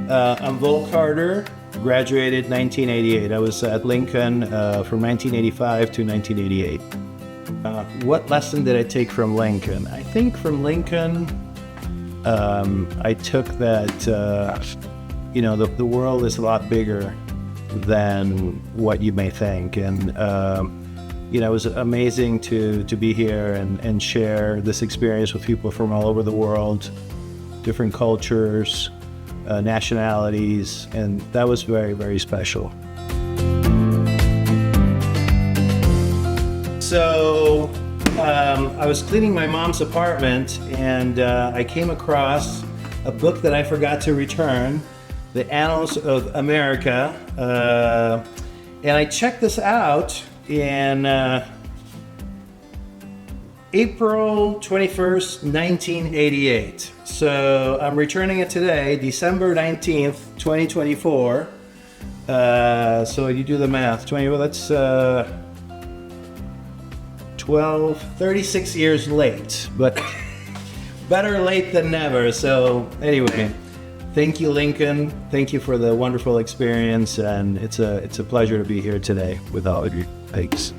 I'm Vol Carter, graduated 1988. I was at Lincoln from 1985 to 1988. What lesson did I take from Lincoln? I think from Lincoln, I took that, the world is a lot bigger than what you may think. And, it was amazing to be here and share this experience with people from all over the world, different cultures, nationalities, and that was very, very special. So I was cleaning my mom's apartment and I came across a book that I forgot to return, The Annals of America, and I checked this out in April 21st, 1988. So I'm returning it today, December 19th, 2024. So you do the math, 36 years late, but better late than never. So anyway, thank you, Lincoln. Thank you for the wonderful experience, and it's a pleasure to be here today with all of you. Thanks.